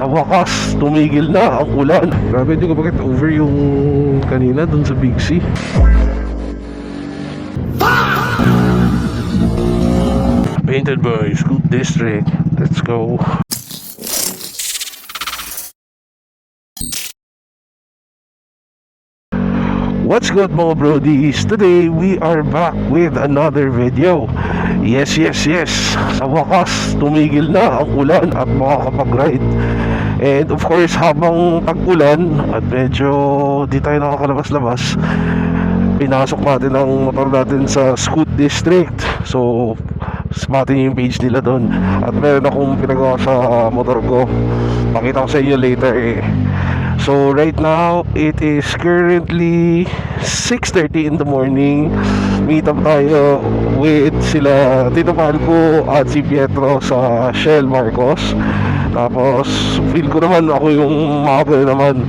Sa wakas, tumigil na ang ulan. Grabe, hindi ko bakit over yung kanina dun sa Big C. Painted by School District. Let's go. What's good mga brodies? Today we are back with another video. Yes. Sa wakas, tumigil na ang ulan at makakapag-ride. And of course, habang tag-ulan at medyo di tayo nakakalabas-labas, pinasok natin ang motor natin sa Scoot District. So, smatin yung page nila doon. At meron akong pinagawa sa motor ko. Pakita ko sa inyo later eh. So right now, it is currently 6:30 in the morning. Meet up tayo with sila Tito Palco at si Pietro sa Shell Marcos. Tapos feel ko naman ako yung maaga naman.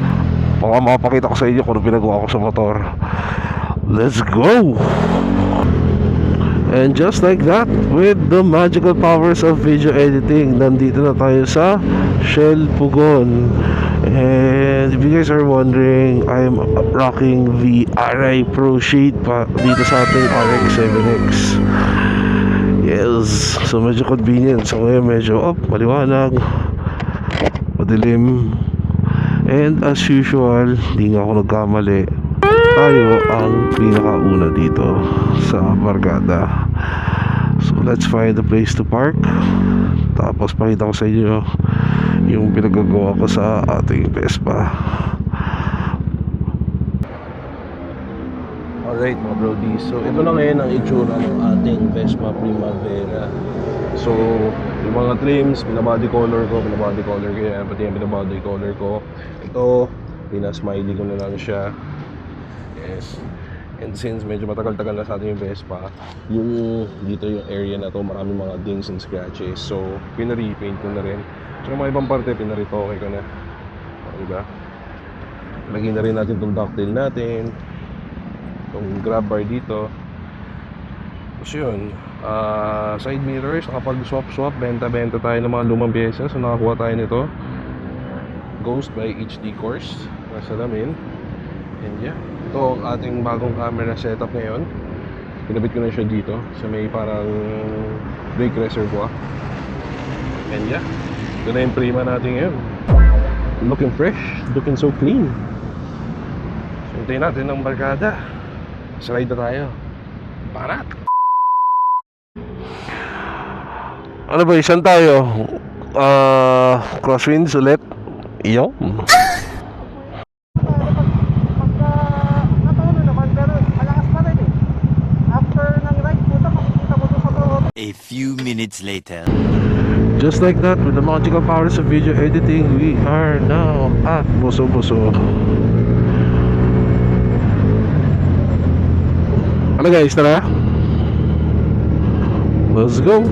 Baka makapakita ko sa inyo kung ano pinagawa ko sa motor. Let's go! And just like that, with the magical powers of video editing, nandito na tayo sa Shell Pugon. And if you guys are wondering, I'm rocking the RI Pro Shade pa dito sa ating RX-7X. Yes, so medyo convenient. So ngayon medyo maliwanag, madilim. And as usual, hindi nga ako nagkamali, tayo ang pinakauna dito sa barkada. So let's find a place to park. Tapos pakita ko sa inyo yung pinagagawa ko sa ating Vespa. Alright mga brodies, so ito na ngayon ang itsura ng ating Vespa Primavera. So yung mga trims, pinabody color ko yan, pati yung pinabody color ko. Ito, pinasmiley ko na lang siya. Yes. And since medyo matagal-tagal na sa ating yung Vespa, yung dito yung area na to, maraming mga dings and scratches. So pina-repaint ko na rin. So mga ibang parte, pinaritoke ko na. Diba? Lagyan na rin natin itong ducktail natin, itong grab bar dito. Tapos yun, side mirrors, nakapag-swap, benta tayo ng mga lumang pyesa. So nakakuha tayo nito, Ghost by HD Course, nasa lamin. And yeah, ito ang ating bagong camera setup ngayon. Pinabit ko na siya dito sa may parang brake reservoir. And yeah, ito na yung Prima natin ngayon. Looking fresh, looking so clean. So hintayin natin ng barkada. Slide na tayo. Parat! Ano ba, isan tayo? Crosswinds ulit. Iyo? A few minutes later. Just like that, with the magical powers of video editing, we are now at Boso-Boso. Ano guys, tara? Let's go!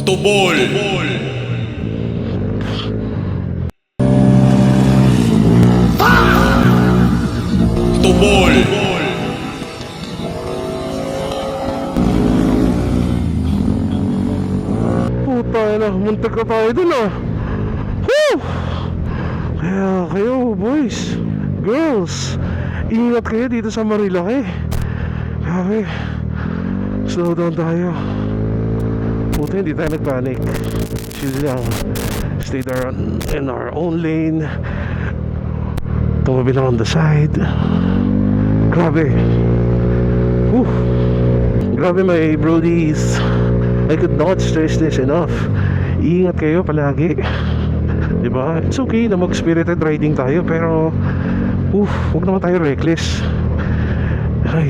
Tubol. Tubol. Puta na, muntik na tayo dun ah. Woo! Kaya kayo boys, girls, ingat kayo dito sa Marilaki. Grabe, slow down tayo. Puta, hindi tayo nagpanic. Chill lang, stay there in our own lane. Tumabi lang on the side. Grabe. Woo! Grabe my brodies, I could not stress this enough. Iingat kayo palagi. Diba? It's okay na mag-spirited riding tayo, pero huwag naman tayo reckless. Ay,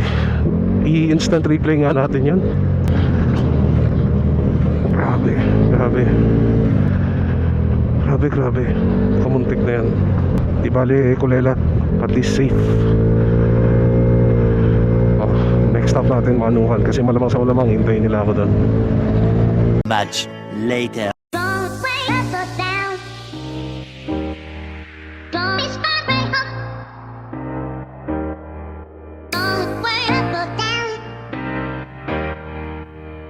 i-instant replay nga natin yan. Grabe, grabe. Grabe. Kamuntik na yan. Di bali, kulela. At least safe. Next stop natin Manukan, kasi malamang sa malamang hintayin nila ako doon. Much later. Don't wait up or down. Don't be smart, wait up. Don't wait up or down.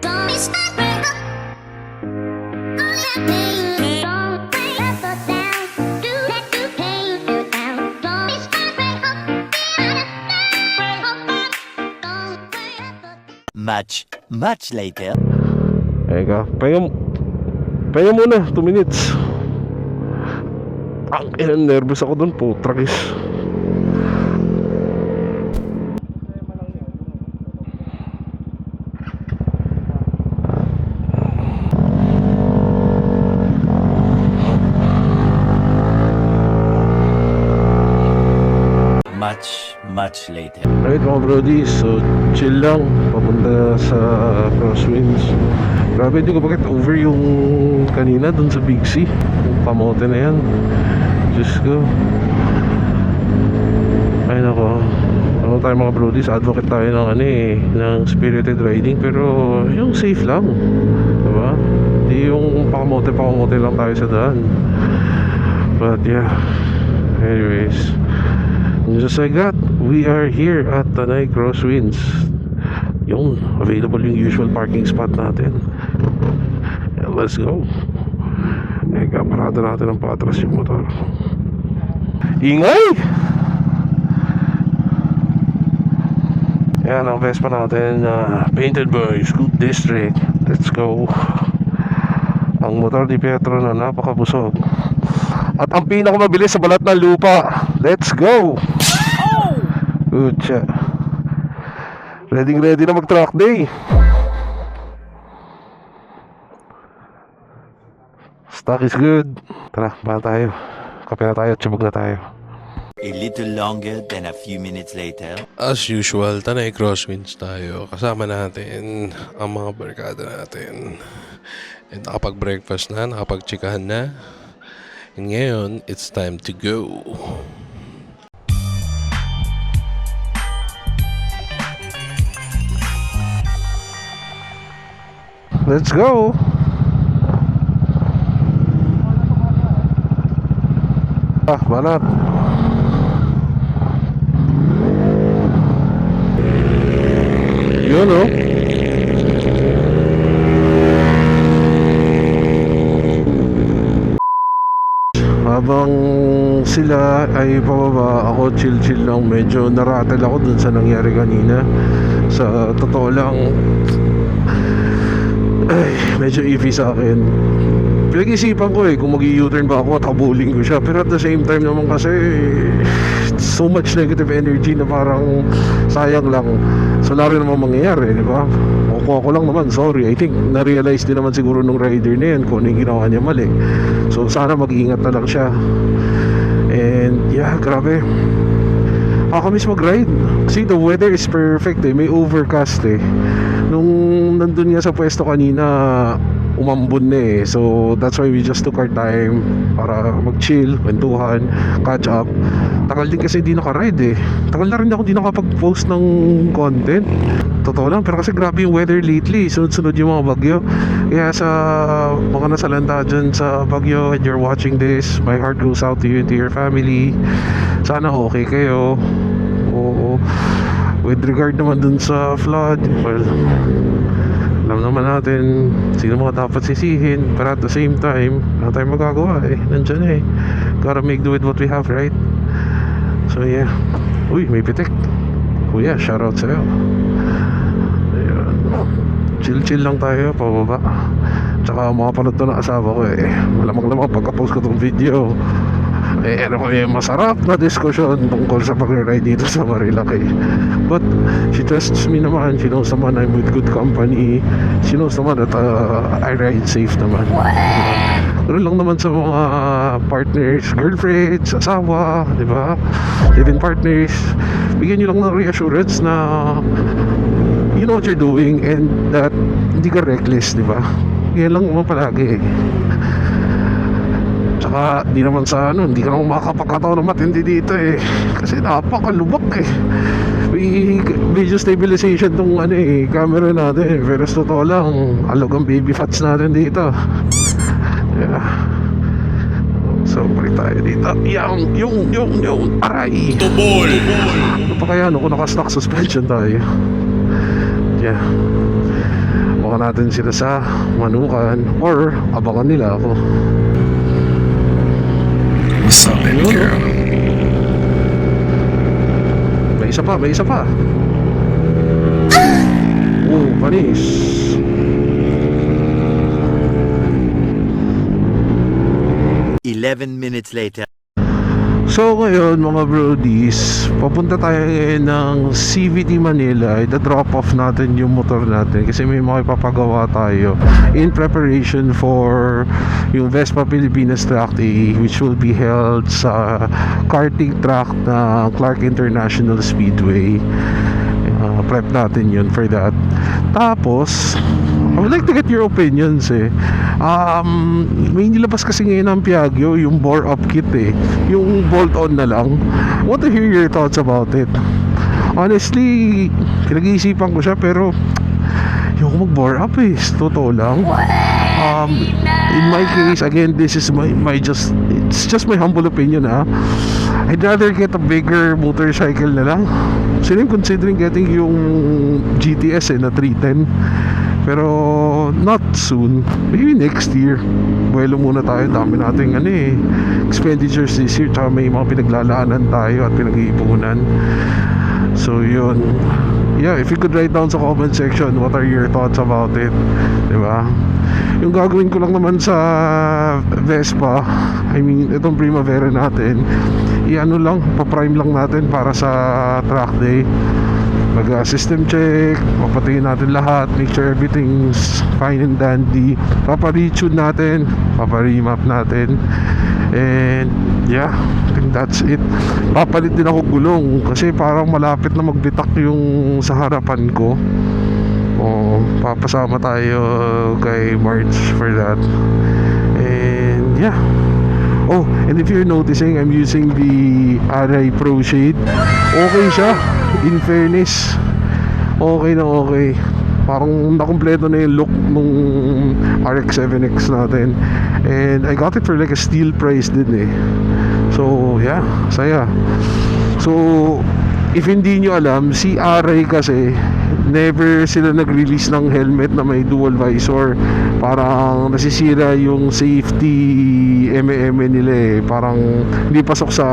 Don't be smart, wait up. Oh yeah, baby. Don't wait up or down. Do that to pain you down. Don't be smart, wait up. Don't wait up or down. Much later. Eka, pahinga muna, 2 minutes. Ang nervous ako dun po, tragis. Much later. Alright mga brody, so chill lang, papunta sa Crosswinds. Grabe, di ko bakit over yung kanina dun sa Big C. Yung kamote na yan, Diyos ko. Ay nako, ano tayo mga brodies, advocate tayo ng ng spirited riding, pero yung safe lang, diba? Di yung pakamote lang tayo sa daan. But yeah, anyways, just like that, we are here at Tanay Crosswinds. Yung available yung usual parking spot natin. Yeah, let's go. Parada natin ang patras yung motor. Ingay! Yan ang Vespa natin, painted by Scoot District. Let's go. Ang motor ni Pietro na napakabusog. At ang pinakamabilis sa balat ng lupa. Let's go! Good siya. Ready na mag-track day. Stock is good. Tara, baka tayo. Kape na tayo at subog na tayo. A little longer than a few minutes later. As usual, Tanay Crosswinds tayo. Kasama natin ang mga barkada natin. And nakapag-breakfast na, nakapag-chikahan na. And ngayon, it's time to go. Let's go! Banat. Yun, oh. Habang sila ay pababa, ako chill lang. Medyo narattle ako dun sa nangyari kanina. Sa totoo lang, ay, medyo iffy sa akin. Pinag-isipan ko kung mag-u-turn ba ako at habulin ko siya. Pero at the same time naman kasi so much negative energy na parang sayang lang. So wala rin naman mangyayari, di ba? Ako lang naman, sorry. I think na-realize din naman siguro nung rider na yan kung ano yung ginawa niya mali. So sana mag-iingat na lang siya. And yeah, grabe. Nakakamiss mag-ride. Kasi the weather is perfect eh. May overcast eh. Nung nandun nga sa pwesto kanina, umambon na eh. So that's why we just took our time para mag-chill, kwentuhan, catch up. Tagal din kasi di naka-ride eh. Tagal na rin ako di nakapag-post ng content. Totoo lang, pero kasi grabe yung weather lately. Sunod-sunod yung mga bagyo. Kaya sa mga nasalanta dyan sa bagyo and you're watching this, my heart goes out to you and to your family. Sana okay kayo. Oo. With regard naman dun sa flood, well, alam naman natin sino mga dapat sisihin, pero at the same time wala tayong magagawa eh, nandyan eh, gotta make do with what we have, right? So yeah. Uy, may pitik. Kuya, shoutout sa'yo. Ayan. Chill lang tayo, pababa. Tsaka makapanood to na asawa ko eh. Malamang pagka-post ko tong video eh, ano ko yung masarap na diskusyon tungkol sa pag-ride dito sa Marilaki. But she trusts me naman. She knows naman I'm with good company. She knows naman that I ride safe naman. Pero lang naman sa mga partners, girlfriends, asawa, di ba? Live-in partners, bigyan nyo lang ng reassurance na you know what you're doing and that hindi ka reckless, di ba? Yan lang naman palagi eh. Tsaka di naman sa ano, hindi ka naman makakapagkataon ng matindi dito eh, kasi napakalubak eh. May video stabilization tong ano eh, camera natin, pero sa totoo lang alog ang baby fats natin dito. Yeah. So balik tayo dito. Yung aray. Tubol. Ano pa kaya no, kung naka-stock suspension tayo. Yeah. Baka natin sila sa Manukan or abangan nila ako. What's up, baby girl? May isa pa. Oh, panis. Minutes later. So ngayon mga brodies, papunta tayo ngayon ng CVT Manila. I-drop off natin yung motor natin kasi may mga ipapagawa tayo in preparation for yung Vespa Pilipinas Track Day, which will be held sa karting track na Clark International Speedway. Prep natin yun for that. Tapos I would like to get your opinions eh. May nilabas kasi ngayon ng Piaggio, yung bore up kit eh, yung bolt on na lang. I want to hear your thoughts about it. Honestly, pinag-iisipan ko siya pero yung mag-bore up eh, totoo lang. In my case, again, this is it's just my humble opinion ha. I'd rather get a bigger motorcycle na lang. So I'm considering getting yung GTS eh, na 310. Pero not soon, maybe next year. Buwelo muna tayo, dami nating expenditures this year, tsaka may mga pinaglalaanan tayo at pinag-iipunan. So yun, yeah, if you could write down sa comment section what are your thoughts about it, diba? Yung gagawin ko lang naman sa Vespa, I mean itong Primavera natin, pa-prime lang natin para sa track day. Mag-system check, papatingin natin lahat, make sure everything's fine and dandy, papa-retune natin, papa-remap natin, and yeah, I think that's it. Papalit din ako gulong kasi parang malapit na magbitak yung sa harapan ko. Papasama tayo kay March for that. And yeah. Oh, and if you're noticing, I'm using the Arai Pro Shade. Okay siya, in fairness. Okay na okay. Parang nakompleto na yung look nung RX-7X natin. And I got it for like a steal price din eh. So yeah, saya. So if hindi nyo alam, si Arai kasi never sila nag-release ng helmet na may dual visor. Parang nasisira yung safety nila eh. Parang hindi pasok sa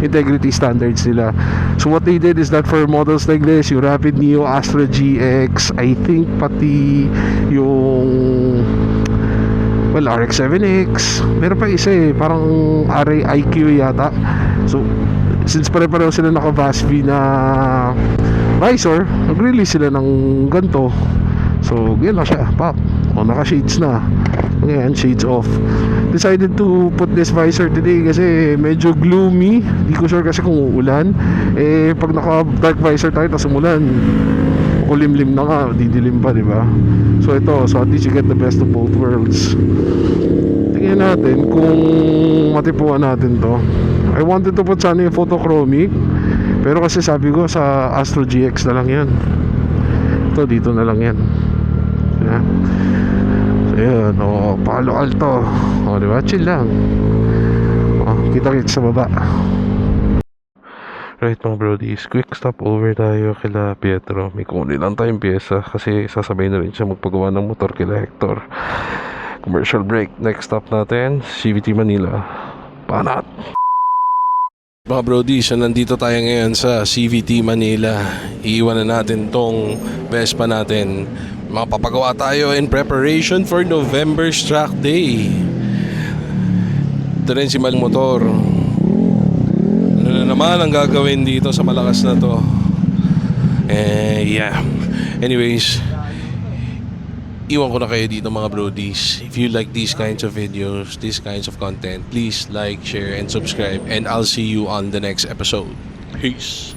integrity standards nila. So what they did is that for models like this, yung Rapid Neo, Astra GX, I think pati yung RX-7X, meron pa isa eh, parang Arai IQ yata. So since pare-pareho sila naka-VASV na visor, nag-release sila ng ganito. So yan lang siya, pop. Naka-shades na. Ngayon, shades off. Decided to put this visor today kasi medyo gloomy. Di ko sure kasi kung uulan. Pag naka-dark visor tayo tapos umulan, kulimlim na nga, didilim pa, di ba? So ito, so at least you get the best of both worlds. Tingnan natin kung matipuan natin to. I wanted to put sana yung photochromic, pero kasi sabi ko sa Astro GX na lang yan. Ito, dito na lang yan. Yeah. So yun, Palo Alto. Diba? Chill lang. Kita-kits sa baba. Right mga brodies, quick stop over tayo kila Pietro. May kunin lang tayong pyesa kasi sasabay na rin siya magpagawa ng motor kila Hector. Commercial break. Next stop natin, CVT Manila. Panat! Mga brodies, so nandito tayo ngayon sa CVT Manila. Iiwan na natin tong Vespa natin. Mapapagawa tayo in preparation for November's track day. Ito rin si Mal Motor. Ano na naman ang gagawin dito sa malakas na to? Yeah. Anyways, iwan ko na kayo dito mga brodies. If you like these kinds of videos, these kinds of content, please like, share, and subscribe. And I'll see you on the next episode. Peace.